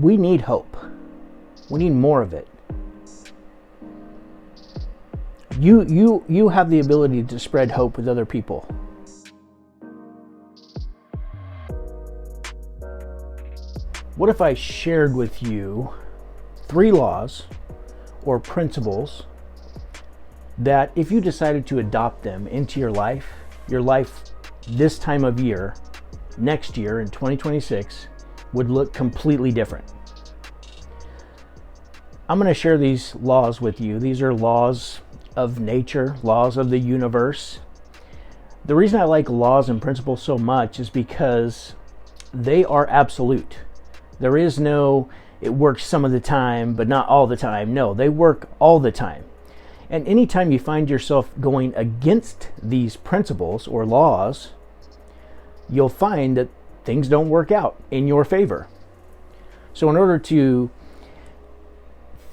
we need hope. We need more of it. You have the ability to spread hope with other people. What if I shared with you 3 laws or principles that if you decided to adopt them into your life this time of year, next year in 2026, would look completely different? I'm going to share these laws with you. These are laws of nature, laws of the universe. The reason I like laws and principles so much is because they are absolute. There is no, it works some of the time, but not all the time. No, they work all the time. And anytime you find yourself going against these principles or laws, you'll find that things don't work out in your favor. So in order to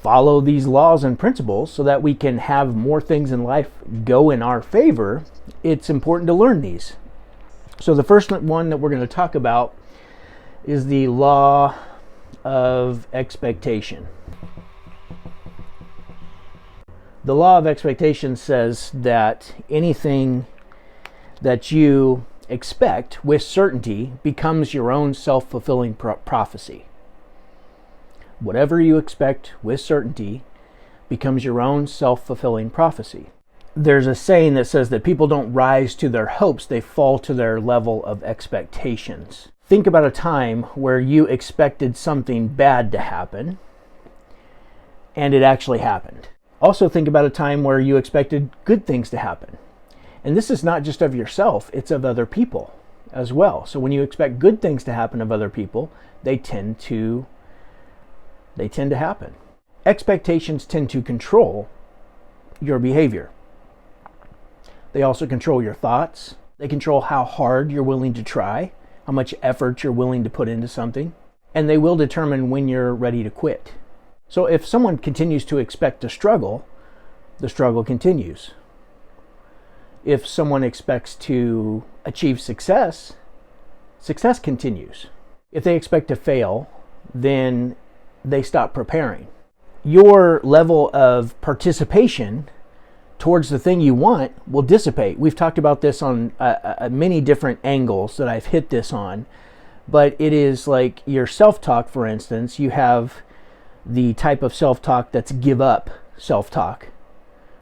follow these laws and principles so that we can have more things in life go in our favor, it's important to learn these. So the first one that we're going to talk about is the law of expectation. The law of expectation says that anything that you expect with certainty becomes your own self-fulfilling prophecy. Whatever you expect with certainty becomes your own self-fulfilling prophecy. There's a saying that says that people don't rise to their hopes, they fall to their level of expectations. Think about a time where you expected something bad to happen and it actually happened. Also think about a time where you expected good things to happen. And this is not just of yourself, it's of other people as well. So when you expect good things to happen of other people, they tend to happen. Expectations tend to control your behavior. They also control your thoughts. They control how hard you're willing to try, how much effort you're willing to put into something, and they will determine when you're ready to quit. So if someone continues to expect to struggle, the struggle continues. If someone expects to achieve success, success continues. If they expect to fail, then they stop preparing. Your level of participation towards the thing you want will dissipate. We've talked about this on many different angles that I've hit this on, but it is like your self-talk, for instance. You have the type of self-talk that's give up self-talk.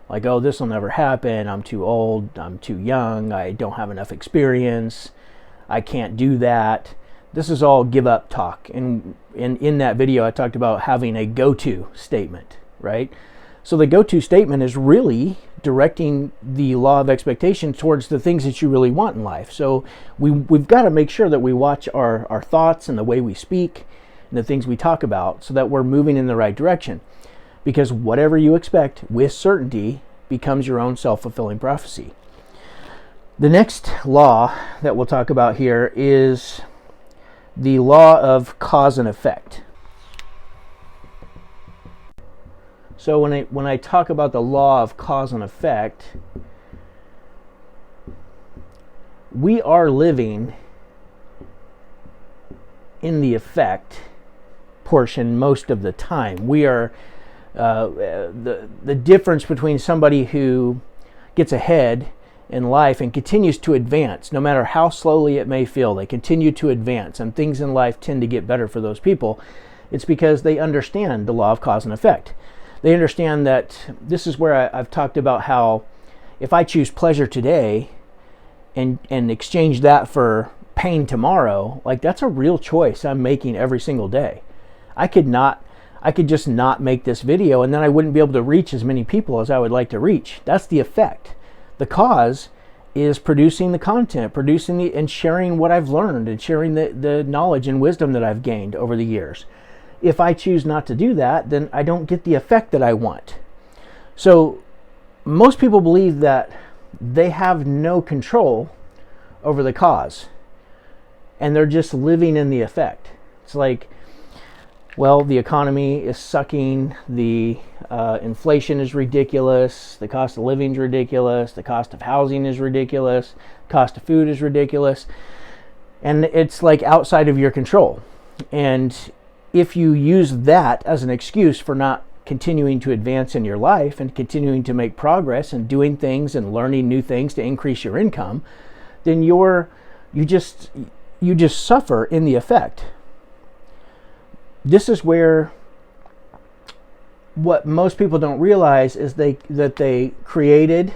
Like, oh, this will never happen. I'm too old. I'm too young. I don't have enough experience. I can't do that. This is all give up talk. And in that video, I talked about having a go-to statement, right? So the go-to statement is really directing the law of expectation towards the things that you really want in life. So we've got to make sure that we watch our thoughts and the way we speak and the things we talk about so that we're moving in the right direction. Because whatever you expect with certainty becomes your own self-fulfilling prophecy. The next law that we'll talk about here is the law of cause and effect. So when I talk about the law of cause and effect, we are living in the effect portion most of the time. We are the difference between somebody who gets ahead in life and continues to advance, no matter how slowly it may feel, they continue to advance, and things in life tend to get better for those people. It's because they understand the law of cause and effect. They understand that this is where I've talked about how if I choose pleasure today and exchange that for pain tomorrow, like that's a real choice I'm making every single day. I could just not make this video and then I wouldn't be able to reach as many people as I would like to reach. That's the effect. The cause is producing the content, and sharing what I've learned and sharing the knowledge and wisdom that I've gained over the years. If I choose not to do that, then I don't get the effect that I want. So most people believe that they have no control over the cause and they're just living in the effect. It's like, well, the economy is sucking, the inflation is ridiculous, the cost of living is ridiculous, the cost of housing is ridiculous, the cost of food is ridiculous, and it's like outside of your control. And if you use that as an excuse for not continuing to advance in your life and continuing to make progress and doing things and learning new things to increase your income, then you just suffer in the effect. This is where what most people don't realize is that they created,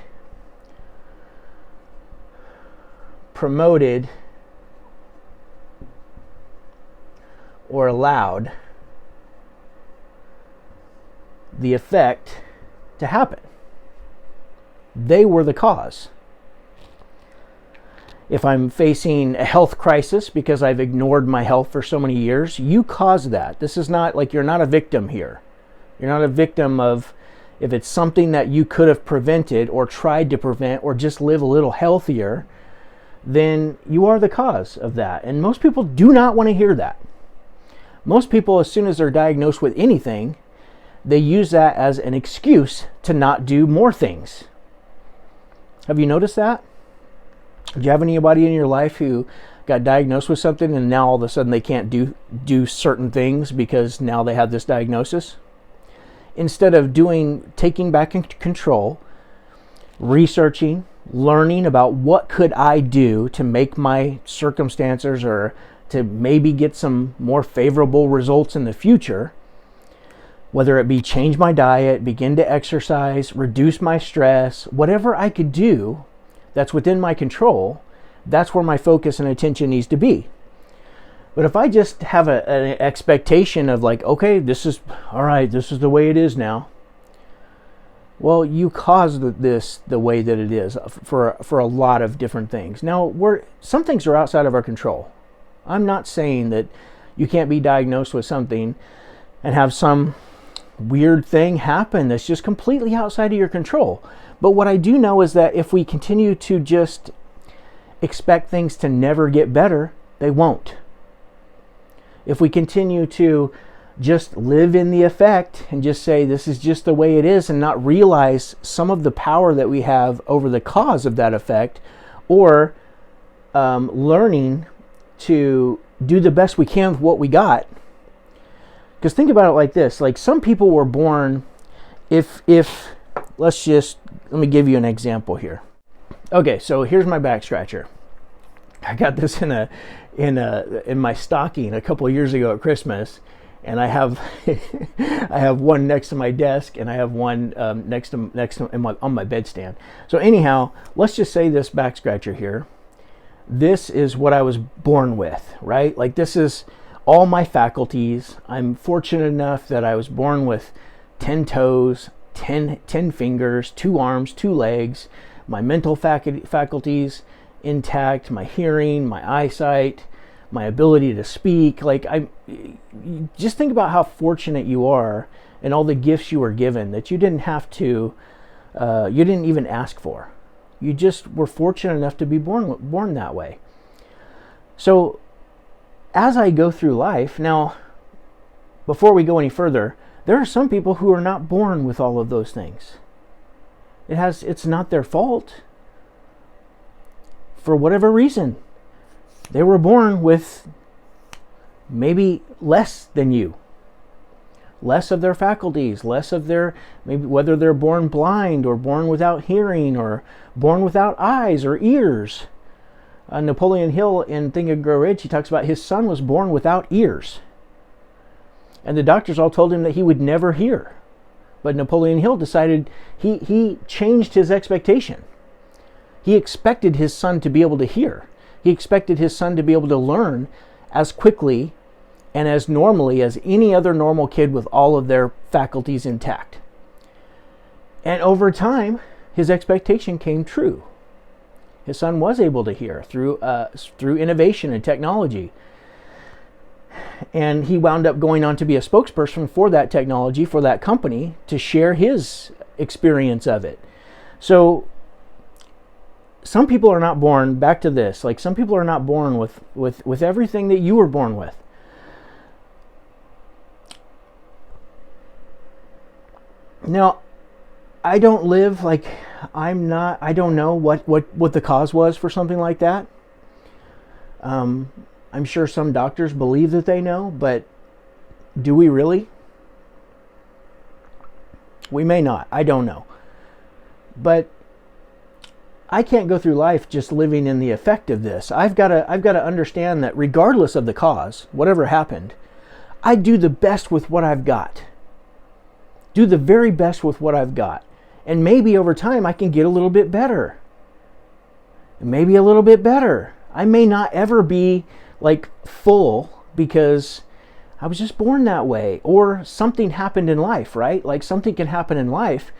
promoted, or allowed the effect to happen. They were the cause. If I'm facing a health crisis because I've ignored my health for so many years, you caused that. This is not like, you're not a victim here. You're not a victim of, if it's something that you could have prevented or tried to prevent or just live a little healthier, then you are the cause of that. And most people do not want to hear that. Most people, as soon as they're diagnosed with anything, they use that as an excuse to not do more things. Have you noticed that? Do you have anybody in your life who got diagnosed with something and now all of a sudden they can't do certain things because now they have this diagnosis? Instead of taking back control, researching, learning about what could I do to make my circumstances or to maybe get some more favorable results in the future, whether it be change my diet, begin to exercise, reduce my stress, whatever I could do that's within my control, that's where my focus and attention needs to be. But if I just have an expectation of like, okay, this is the way it is now, well, you caused this the way that it is for a lot of different things. Now, some things are outside of our control. I'm not saying that you can't be diagnosed with something and have some weird thing happen that's just completely outside of your control. But what I do know is that if we continue to just expect things to never get better, they won't. If we continue to just live in the effect and just say this is just the way it is and not realize some of the power that we have over the cause of that effect, or learning to do the best we can with what we got. Because think about it like this, like some people were born, let me give you an example here. Okay, so here's my back scratcher. I got this in my stocking a couple of years ago at Christmas, and I have I have one next to my desk, and I have one next to on my bedstand. So anyhow, let's just say this back scratcher here. This is what I was born with, right? Like this is all my faculties. I'm fortunate enough that I was born with 10 toes, 10 fingers, 2 arms, 2 legs, my mental faculties intact, my hearing, my eyesight, my ability to speak. Like just think about how fortunate you are and all the gifts you were given that you didn't have to, you didn't even ask for. You just were fortunate enough to be born that way. So as I go through life, now, before we go any further, there are some people who are not born with all of those things. It's not their fault. For whatever reason, they were born with maybe less than you. Less of their faculties, less of their, maybe whether they're born blind or born without hearing or born without eyes or ears. Napoleon Hill in Think and Grow Rich, he talks about his son was born without ears. And the doctors all told him that he would never hear. But Napoleon Hill decided, he changed his expectation. He expected his son to be able to hear. He expected his son to be able to learn as quickly and as normally as any other normal kid with all of their faculties intact. And over time, his expectation came true. His son was able to hear through innovation and technology. And he wound up going on to be a spokesperson for that technology, for that company, to share his experience of it. So some people are not born, back to this, like some people are not born with everything that you were born with. Now, I don't live like I don't know what the cause was for something like that. I'm sure some doctors believe that they know, but Do we really? We may not. I don't know. But I can't go through life just living in the effect of this. I've got to understand that regardless of the cause, whatever happened, I do the best with what I've got. Do the very best with what I've got. And maybe over time I can get a little bit better. Maybe a little bit better. I may not ever be like full because I was just born that way, or something happened in life, right? Like something can happen in life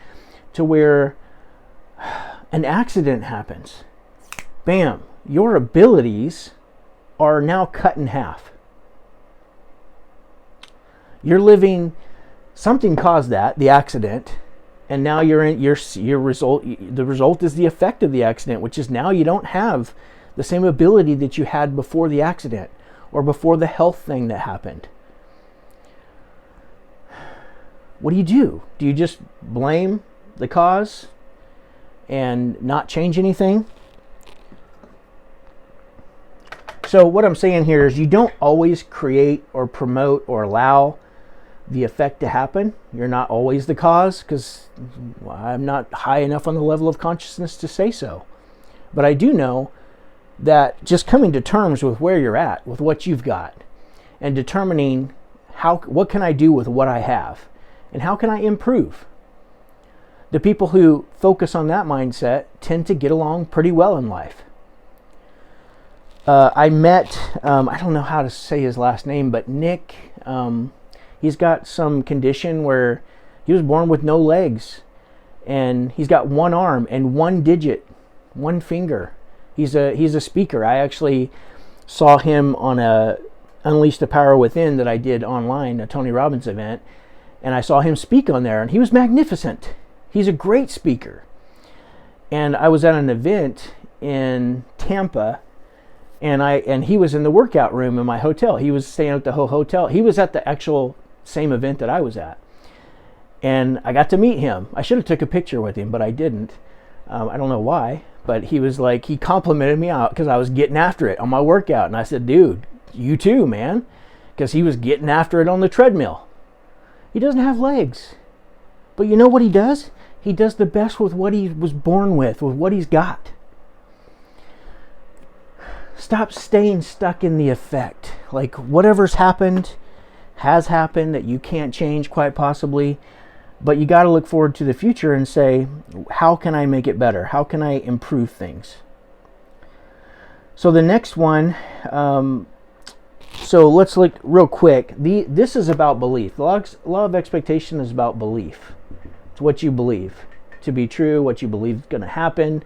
to where an accident happens. Bam, your abilities are now cut in half. You're living, something caused that, the accident, and now you're in your result. The result is the effect of the accident, which is now you don't have the same ability that you had before the accident or before the health thing that happened. What do? Do you just blame the cause and not change anything? So what I'm saying here is you don't always create or promote or allow the effect to happen. You're not always the cause, because I'm not high enough on the level of consciousness to say so. But I do know that just coming to terms with where you're at, with what you've got, and determining what can I do with what I have, and how can I improve. The people who focus on that mindset tend to get along pretty well in life. I met, I don't know how to say his last name, but Nick, he's got some condition where he was born with no legs, and he's got one arm and one digit, one finger. He's a speaker. I actually saw him on a Unleash the Power Within that I did online, a Tony Robbins event, and I saw him speak on there, and he was magnificent. He's a great speaker. And I was at an event in Tampa, and he was in the workout room in my hotel. He was staying at the hotel. He was at the actual same event that I was at. And I got to meet him. I should have took a picture with him, but I didn't. I don't know why, but he was like, he complimented me out because I was getting after it on my workout. And I said, dude, you too, man. Because he was getting after it on the treadmill. He doesn't have legs. But you know what he does? He does the best with what he was born with what he's got. Stop staying stuck in the effect. Like whatever's happened has happened that you can't change quite possibly. But you got to look forward to the future and say, how can I make it better? How can I improve things? So the next one, so let's look real quick. This is about belief. The law of expectation is about belief. It's what you believe to be true, what you believe is going to happen,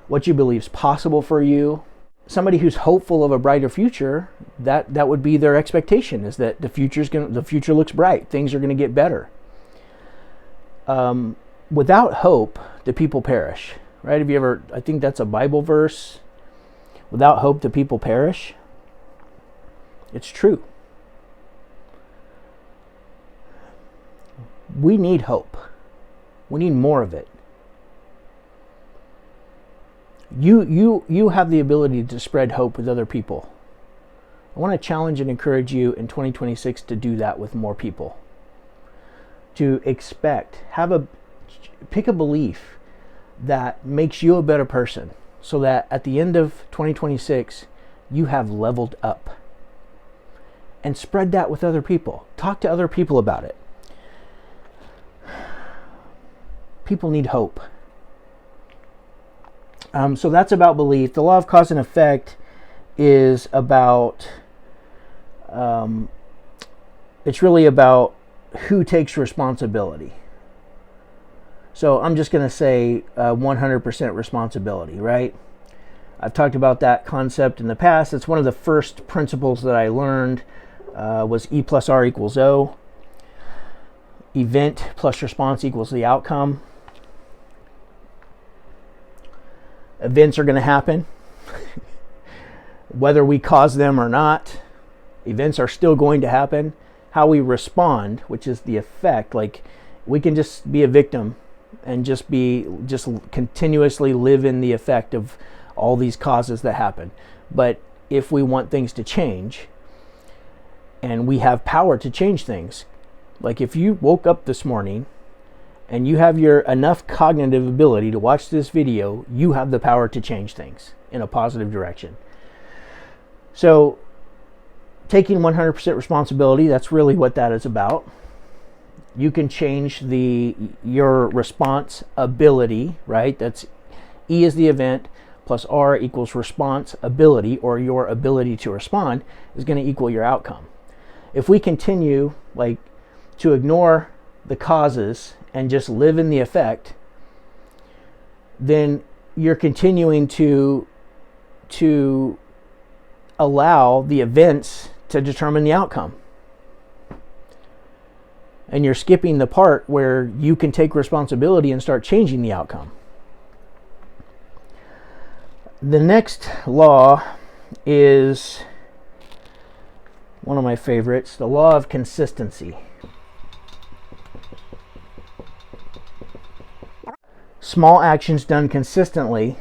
what you believe is possible for you. Somebody who's hopeful of a brighter future, that would be their expectation, is that the future looks bright. Things are going to get better. Without hope, the people perish. Right? Have you ever? I think that's a Bible verse. Without hope, the people perish. It's true. We need hope. We need more of it. You have the ability to spread hope with other people. I want to challenge and encourage you in 2026 to do that with more people. To expect, pick a belief that makes you a better person, so that at the end of 2026, you have leveled up. And spread that with other people. Talk to other people about it. People need hope. So that's about belief. The law of cause and effect is about, it's really about who takes responsibility. So I'm just going to say 100% responsibility, right? I've talked about that concept in the past. It's one of the first principles that I learned was E plus R equals O. Event plus response equals the outcome. Events are going to happen. Whether we cause them or not, events are still going to happen. How we respond, which is the effect, like we can just be a victim and just continuously live in the effect of all these causes that happen. But if we want things to change, and we have power to change things. Like if you woke up this morning and you have your enough cognitive ability to watch this video, you have the power to change things in a positive direction. So taking 100% responsibility, that's really what that is about. You can change your response ability, right? That's E is the event plus R equals response ability, or your ability to respond is going to equal your outcome. If we continue to ignore the causes and just live in the effect, then you're continuing to allow the events to determine the outcome. And you're skipping the part where you can take responsibility and start changing the outcome. The next law is one of my favorites, the law of consistency. Small actions done consistently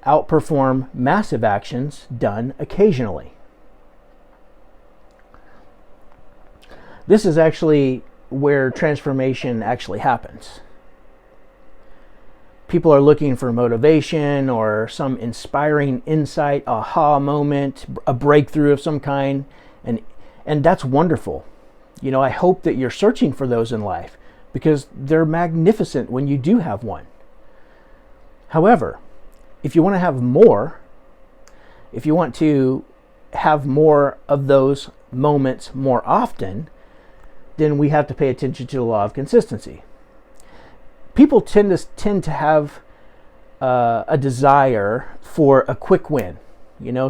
outperform massive actions done occasionally. This is actually where transformation actually happens. People are looking for motivation or some inspiring insight, aha moment, a breakthrough of some kind, and that's wonderful. I hope that you're searching for those in life, because they're magnificent when you do have one. However, if you want to have more, if you want to have more of those moments more often, then we have to pay attention to the law of consistency. People tend to have a desire for a quick win,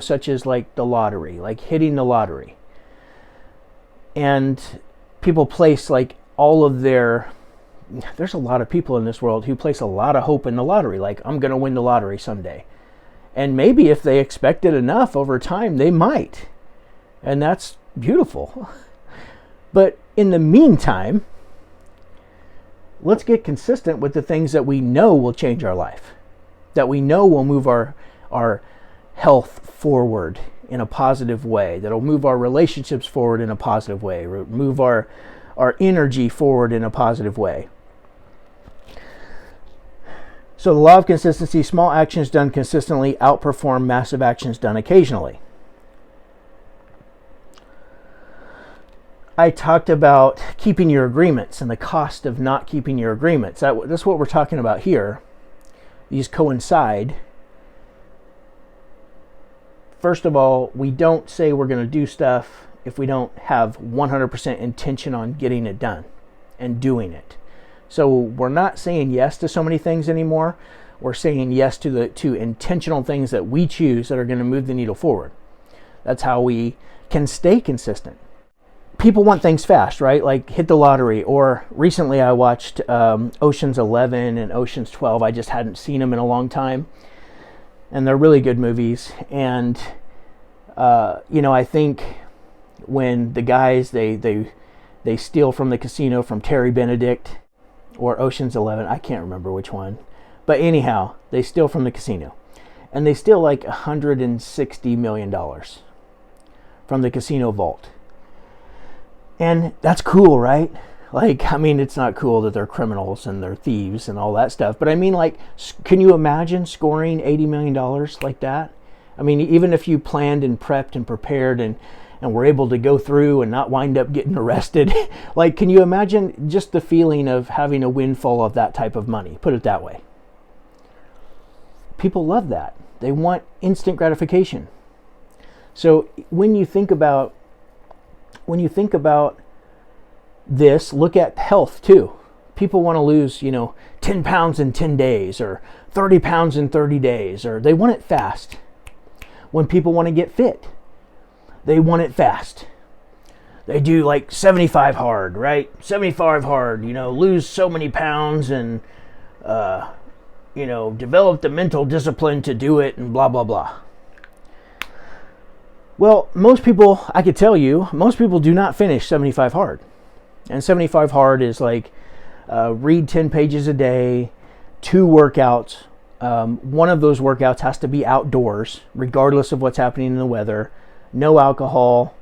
such as like the lottery, like hitting the lottery. And people place all of there's a lot of people in this world who place a lot of hope in the lottery, like I'm going to win the lottery someday. And maybe if they expect it enough over time, they might. And that's beautiful. But in the meantime, let's get consistent with the things that we know will change our life, that we know will move our health forward in a positive way, that'll move our relationships forward in a positive way, move our energy forward in a positive way. So the law of consistency, small actions done consistently outperform massive actions done occasionally. I talked about keeping your agreements and the cost of not keeping your agreements. That's what we're talking about here. These coincide. First of all, we don't say we're going to do stuff if we don't have 100% intention on getting it done and doing it. So we're not saying yes to so many things anymore. We're saying yes to intentional things that we choose that are going to move the needle forward. That's how we can stay consistent. People want things fast, right? Like hit the lottery. Or recently I watched Ocean's 11 and Ocean's 12. I just hadn't seen them in a long time. And they're really good movies. And, I think when the guys, they steal from the casino from Terry Benedict, or Ocean's 11, I can't remember which one. But anyhow, they steal from the casino. And they steal like $160 million from the casino vault. And that's cool, right? It's not cool that they're criminals and they're thieves and all that stuff. But can you imagine scoring $80 million like that? Even if you planned and prepped and prepared and were able to go through and not wind up getting arrested, can you imagine just the feeling of having a windfall of that type of money? Put it that way. People love that. They want instant gratification. So when you think about this, look at health too. People want to lose, 10 pounds in 10 days or 30 pounds in 30 days, or they want it fast. When people want to get fit, they want it fast. They do 75 hard, right? 75 hard, lose so many pounds and, develop the mental discipline to do it and blah, blah, blah. Well, most people do not finish 75 hard. And 75 hard is read 10 pages a day, 2 workouts. One of those workouts has to be outdoors, regardless of what's happening in the weather. No alcohol.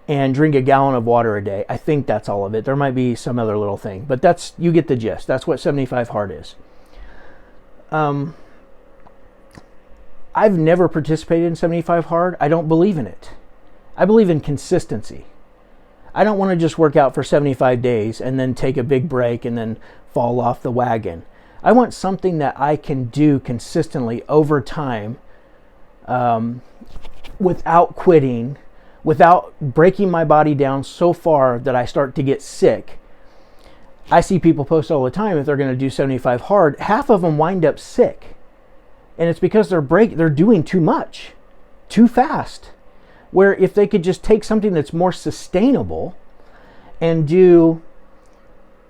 and drink a gallon of water a day. I think that's all of it. There might be some other little thing, but that's, you get the gist. That's what 75 hard is. I've never participated in 75 hard. I don't believe in it. I believe in consistency. I don't want to just work out for 75 days and then take a big break and then fall off the wagon. I want something that I can do consistently over time, without quitting, without breaking my body down so far that I start to get sick. I see people post all the time, if they're going to do 75 hard, half of them wind up sick. And it's because they're doing too much, too fast. Where if they could just take something that's more sustainable and do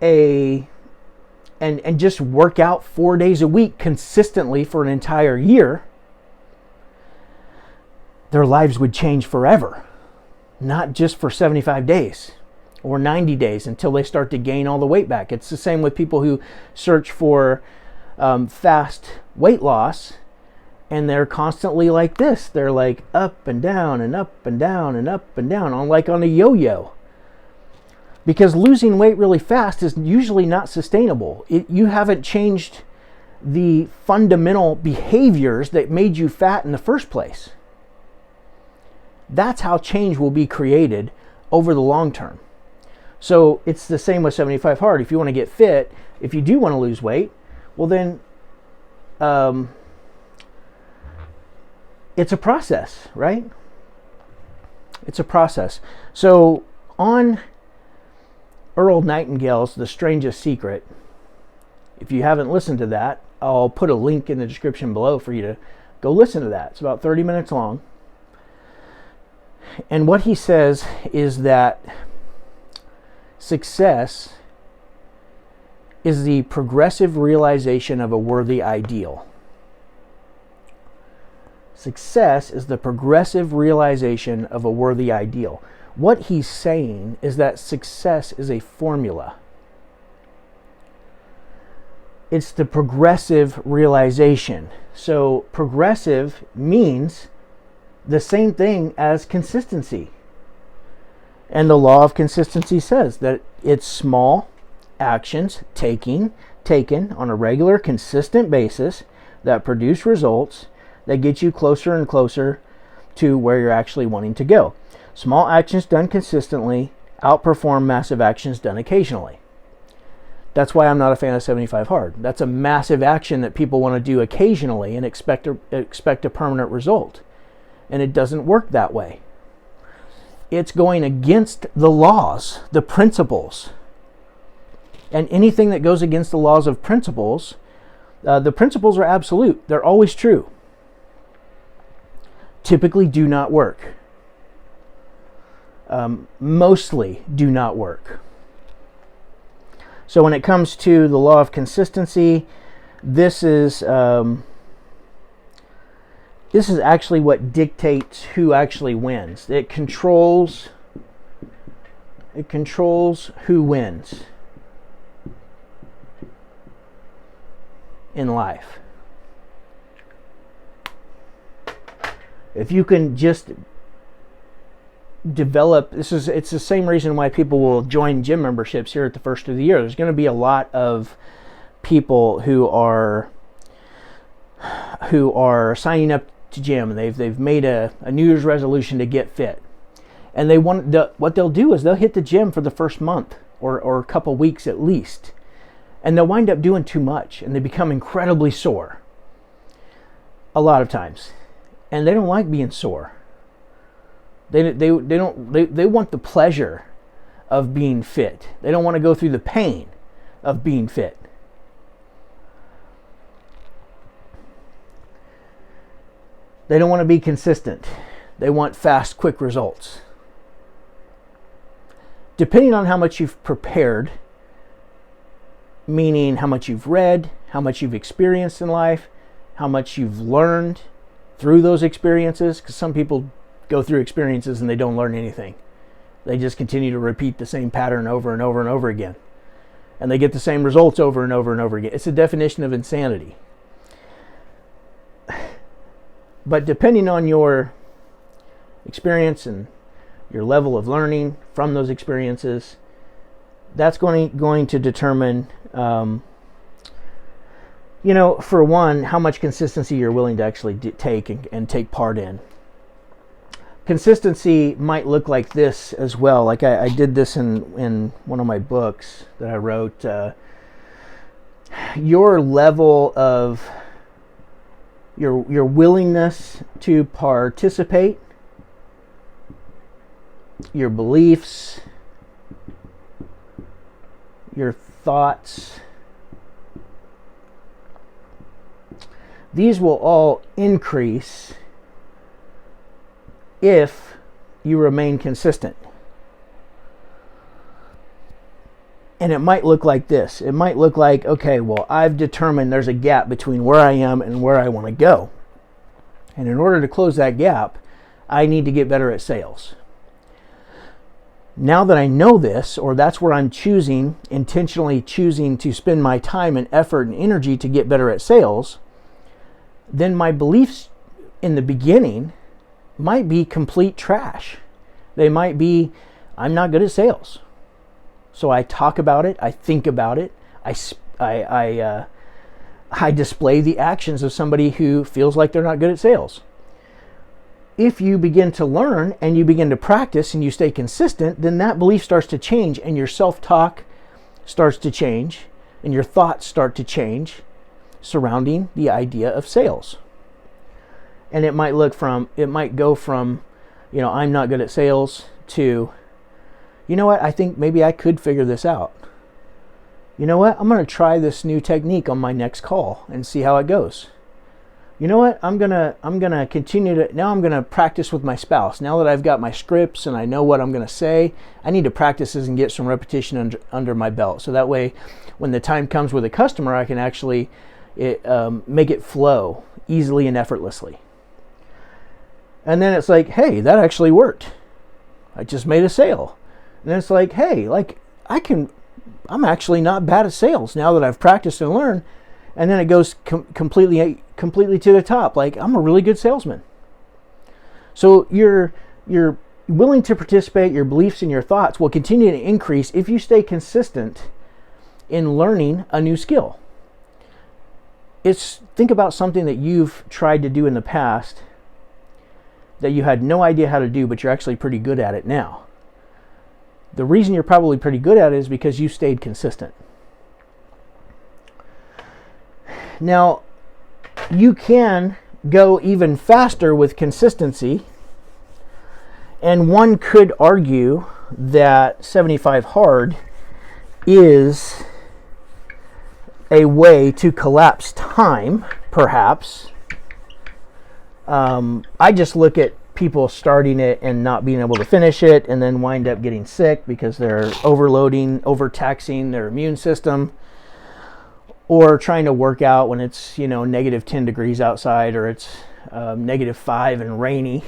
and just work out 4 days a week consistently for an entire year, their lives would change forever. Not just for 75 days or 90 days until they start to gain all the weight back. It's the same with people who search for fast weight loss, and they're constantly like this. They're like up and down and up and down and up and down, on a yo-yo. Because losing weight really fast is usually not sustainable. You haven't changed the fundamental behaviors that made you fat in the first place. That's how change will be created over the long term. So it's the same with 75 hard. If you want to get fit, if you do want to lose weight, well then, it's a process, right? It's a process. So on Earl Nightingale's The Strangest Secret, if you haven't listened to that, I'll put a link in the description below for you to go listen to that. It's about 30 minutes long. And what he says is that success is the progressive realization of a worthy ideal. Success is the progressive realization of a worthy ideal. What he's saying is that success is a formula. It's the progressive realization. So progressive means the same thing as consistency. And the law of consistency says that it's small actions taken on a regular, consistent basis that produce results that get you closer and closer to where you're actually wanting to go. Small actions done consistently outperform massive actions done occasionally. That's why I'm not a fan of 75 hard. That's a massive action that people want to do occasionally and expect a permanent result. And it doesn't work that way. It's going against the laws, the principles. And anything that goes against the laws of principles, the principles are absolute. They're always true. Typically do not work. Mostly do not work. So when it comes to the law of consistency, this is actually what dictates who actually wins. It controls who wins in life. If you can just develop, it's the same reason why people will join gym memberships here at the first of the year. There's going to be a lot of people who are signing up to gym, and they've made a New Year's resolution to get fit, and what they'll do is they'll hit the gym for the first month or a couple weeks at least, and they'll wind up doing too much, and they become incredibly sore a lot of times, and they don't like being sore. They want the pleasure of being fit. They don't want to go through the pain of being fit. They don't want to be consistent. They want fast, quick results. Depending on how much you've prepared, meaning how much you've read, how much you've experienced in life, how much you've learned through those experiences, because some people go through experiences and they don't learn anything. They just continue to repeat the same pattern over and over and over again. And they get the same results over and over and over again. It's a definition of insanity. But depending on your experience and your level of learning from those experiences, that's going to determine, for one, how much consistency you're willing to actually take and take part in. Consistency might look like this as well. Like I did this in one of my books that I wrote. Your level of your willingness to participate, your beliefs, your thoughts, these will all increase if you remain consistent. And it might look like this. It might look like, okay, well, I've determined there's a gap between where I am and where I want to go. And in order to close that gap, I need to get better at sales. Now that I know this, or that's where I'm intentionally choosing to spend my time and effort and energy to get better at sales, then my beliefs in the beginning might be complete trash. They might be, I'm not good at sales. So I talk about it, I think about it, I display the actions of somebody who feels like they're not good at sales. If you begin to learn and you begin to practice and you stay consistent, then that belief starts to change and your self-talk starts to change and your thoughts start to change surrounding the idea of sales. And it might go from, I'm not good at sales to, you know what, I think maybe I could figure this out. You know what, I'm going to try this new technique on my next call and see how it goes. You know what, I'm going to continue to, now I'm going to practice with my spouse. Now that I've got my scripts and I know what I'm going to say, I need to practice this and get some repetition under my belt. So that way, when the time comes with a customer, I can actually make it flow easily and effortlessly. And then it's like, hey, that actually worked. I just made a sale. And then it's like, hey, I'm actually not bad at sales now that I've practiced and learned. And then it goes completely to the top. Like, I'm a really good salesman. So you're willing to participate. Your beliefs and your thoughts will continue to increase if you stay consistent in learning a new skill. Think about something that you've tried to do in the past that you had no idea how to do, but you're actually pretty good at it now. The reason you're probably pretty good at it is because you stayed consistent. Now, you can go even faster with consistency, and one could argue that 75 hard is a way to collapse time, perhaps. I just look at people starting it and not being able to finish it and then wind up getting sick because they're overtaxing their immune system, or trying to work out when it's, negative 10 degrees outside, or it's -5 and rainy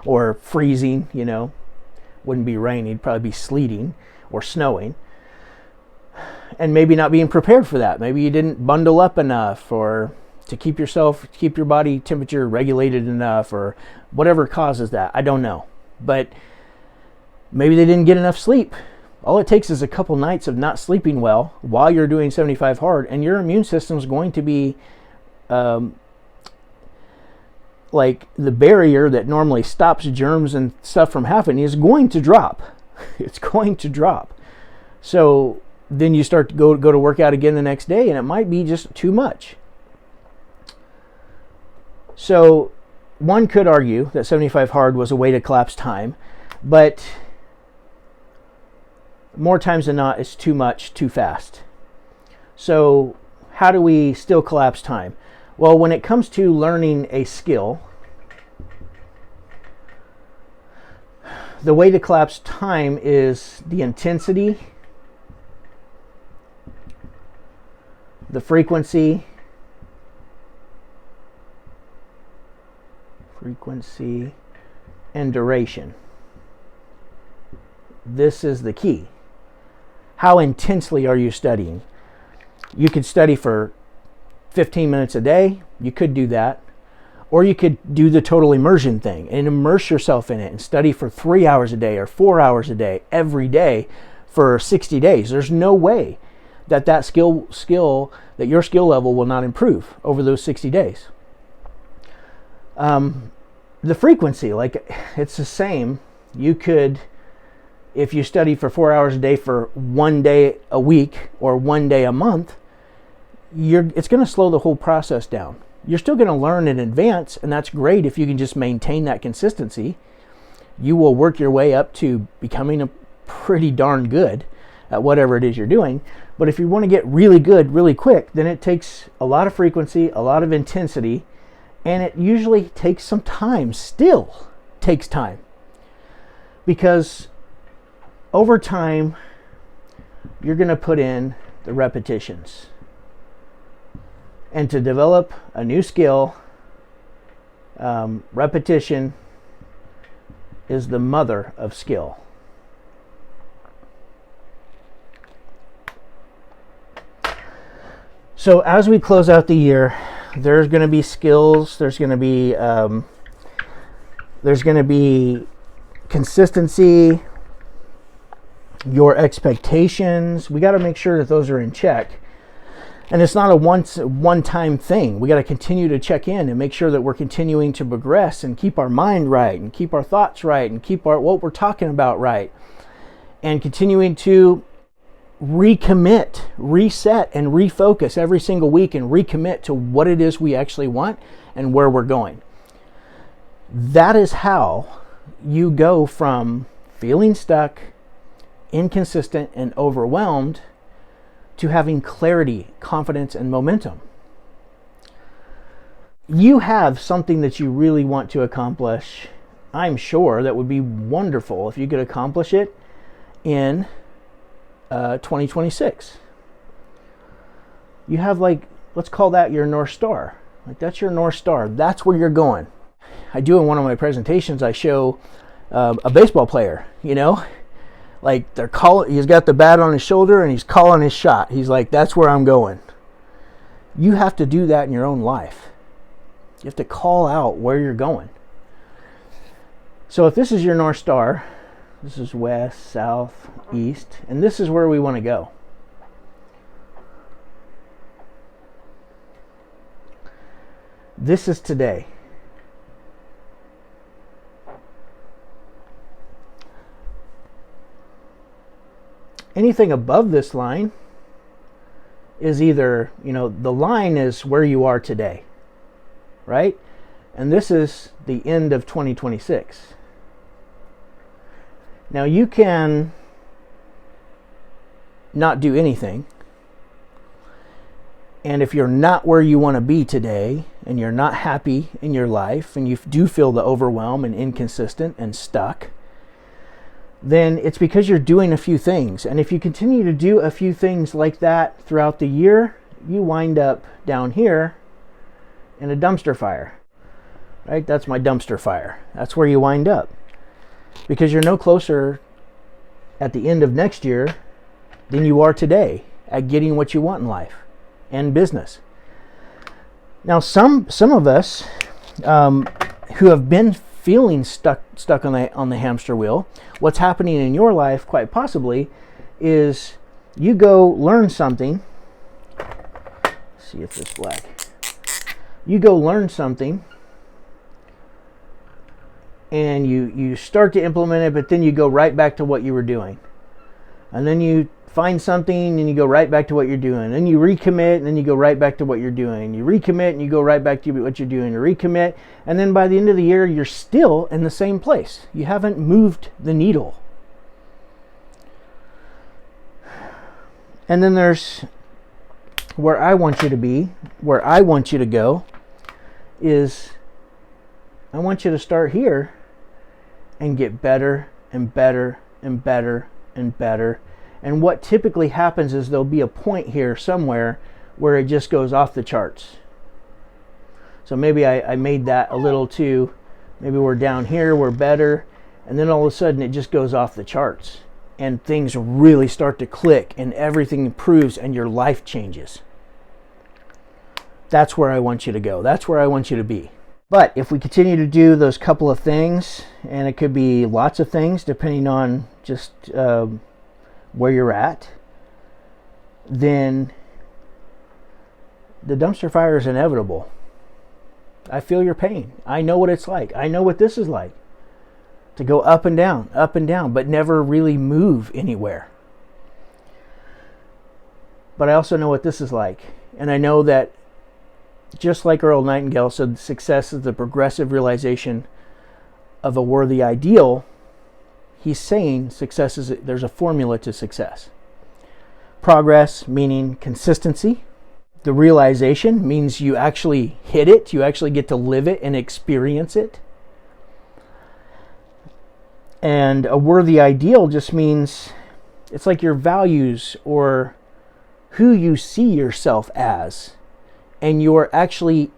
or freezing, wouldn't be rainy, it'd probably be sleeting or snowing. And maybe not being prepared for that. Maybe you didn't bundle up enough, or to keep your body temperature regulated enough, or whatever causes that. I don't know. But maybe they didn't get enough sleep. All it takes is a couple nights of not sleeping well while you're doing 75 hard, and your immune system is going to be like the barrier that normally stops germs and stuff from happening is going to drop. It's going to drop. So then you start to go to work out again the next day, and it might be just too much. So one could argue that 75 hard was a way to collapse time, but more times than not, it's too much, too fast. So how do we still collapse time? Well, when it comes to learning a skill, the way to collapse time is the intensity, the frequency, and duration. This is the key. How intensely are you studying? You could study for 15 minutes a day. You could do that. Or you could do the total immersion thing and immerse yourself in it and study for 3 hours a day or 4 hours a day every day for 60 days. There's no way that your skill level will not improve over those 60 days. The frequency, like, it's the same. You could, if you study for 4 hours a day for 1 day a week or 1 day a month, it's going to slow the whole process down. You're still going to learn in advance, and that's great if you can just maintain that consistency. You will work your way up to becoming a pretty darn good at whatever it is you're doing. But if you want to get really good really quick, then it takes a lot of frequency, a lot of intensity, and it usually takes some time, still takes time. Because over time, you're going to put in the repetitions. And to develop a new skill, repetition is the mother of skill. So as we close out the year, there's going to be skills, there's going to be consistency, your expectations. We got to make sure that those are in check. And it's not a one-time thing. We got to continue to check in and make sure that we're continuing to progress and keep our mind right and keep our thoughts right and keep what we're talking about right. And continuing to recommit, reset, and refocus every single week and recommit to what it is we actually want and where we're going. That is how you go from feeling stuck, inconsistent, and overwhelmed to having clarity, confidence, and momentum. You have something that you really want to accomplish. I'm sure that would be wonderful if you could accomplish it in 2026. You have, like, let's call that your North Star. Like, that's your North Star. That's where you're going. I do in one of my presentations, I show a baseball player, like he's got the bat on his shoulder and he's calling his shot. He's like, that's where I'm going. You have to do that in your own life. You have to call out where you're going. So if this is your North Star, this is west, south, east, and this is where we want to go. This is today. Anything above this line is either, the line is where you are today, right? And this is the end of 2026. Now you can not do anything. And if you're not where you want to be today, and you're not happy in your life, and you do feel the overwhelm and inconsistent and stuck, then it's because you're doing a few things. And if you continue to do a few things like that throughout the year, you wind up down here in a dumpster fire. Right? That's my dumpster fire. That's where you wind up. Because you're no closer at the end of next year than you are today at getting what you want in life and business. Now, some of us who have been feeling stuck on the hamster wheel, what's happening in your life quite possibly is you go learn something. Let's see if it's black. You go learn something and you start to implement it, but then you go right back to what you were doing. And then you find something and you go right back to what you're doing. Then you recommit and then you go right back to what you're doing. You recommit and you go right back to what you're doing. You recommit, and then by the end of the year, you're still in the same place. You haven't moved the needle. And then there's where I want you to be, where I want you to go, is I want you to start here and get better and better and better and better. And what typically happens is there'll be a point here somewhere where it just goes off the charts. So maybe I made that a little too, maybe we're down here, we're better, and then all of a sudden it just goes off the charts. And things really start to click and everything improves and your life changes. That's where I want you to go. That's where I want you to be. But if we continue to do those couple of things, and it could be lots of things depending on just where you're at, then the dumpster fire is inevitable. I feel your pain. I know what it's like. I know what this is like. To go up and down, but never really move anywhere. But I also know what this is like. And I know that just like Earl Nightingale said, success is the progressive realization of a worthy ideal. He's saying success is, there's a formula to success. Progress meaning consistency. The realization means you actually hit it. You actually get to live it and experience it. And a worthy ideal just means it's like your values or who you see yourself as. And you're actually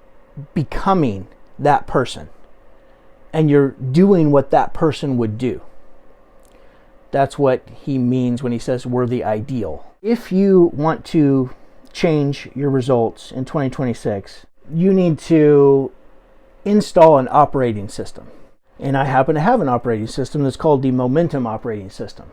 becoming that person. And you're doing what that person would do. That's what he means when he says worthy ideal. If you want to change your results in 2026, you need to install an operating system. And I happen to have an operating system that's called the Momentum Operating System.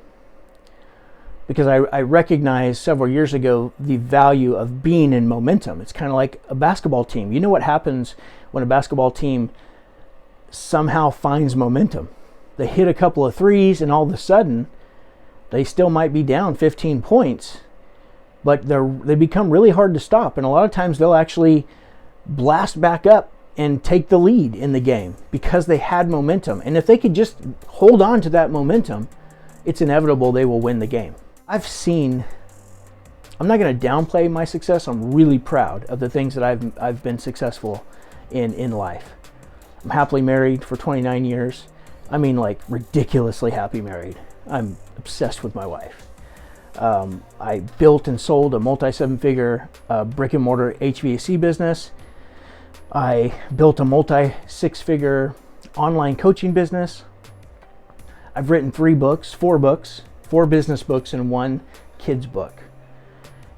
Because I recognized several years ago the value of being in momentum. It's kind of like a basketball team. You know what happens when a basketball team somehow finds momentum? They hit a couple of threes and all of a sudden they still might be down 15 points, but they become really hard to stop. And a lot of times they'll actually blast back up and take the lead in the game because they had momentum. And if they could just hold on to that momentum, it's inevitable they will win the game. I'm not going to downplay my success. I'm really proud of the things that I've been successful in life. I'm happily married for 29 years. I mean, like, ridiculously happy married. I'm obsessed with my wife. I built and sold a multi-seven-figure brick and mortar HVAC business. I built a multi-six-figure online coaching business. I've written 4 books, 4 business books and 1 kids book.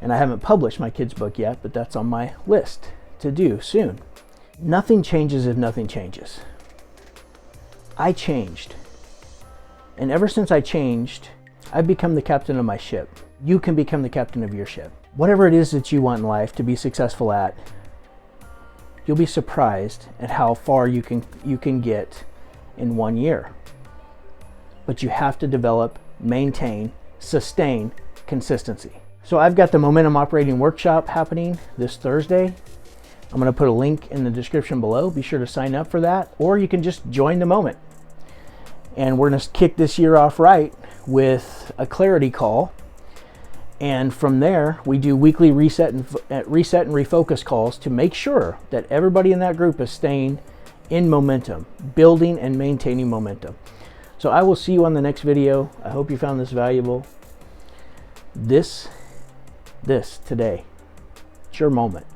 And I haven't published my kids book yet, but that's on my list to do soon. Nothing changes if nothing changes. I changed. And ever since I changed, I've become the captain of my ship. You can become the captain of your ship. Whatever it is that you want in life to be successful at, you'll be surprised at how far you can get in 1 year. But you have to develop, maintain, sustain consistency. So I've got the Momentum Operating Workshop happening this Thursday. I'm going to put a link in the description below. Be sure to sign up for that, or you can just join the moment. And we're going to kick this year off right with a clarity call. And from there, we do weekly reset and refocus calls to make sure that everybody in that group is staying in momentum, building and maintaining momentum. So I will see you on the next video. I hope you found this valuable. This today, it's your moment.